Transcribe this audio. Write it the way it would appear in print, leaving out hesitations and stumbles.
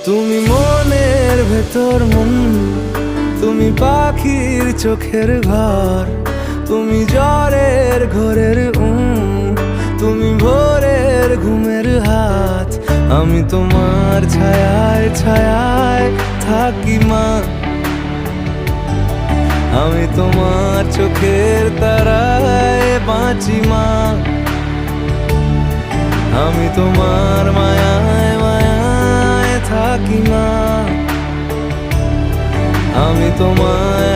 তুমি মনের ভেতর মন, তুমি পাখির চোখের ঘর, তুমি জ্বরের ঘোরের তুমি ভোরের ঘুমের হাত। আমি তোমার ছায়ায় ছায়ায় থাকি মা, আমি তোমার চোখের তারায় বাঁচি মা, আমি তোমার মায়ায় মায়ায় থাকি মা, আমি তোমায়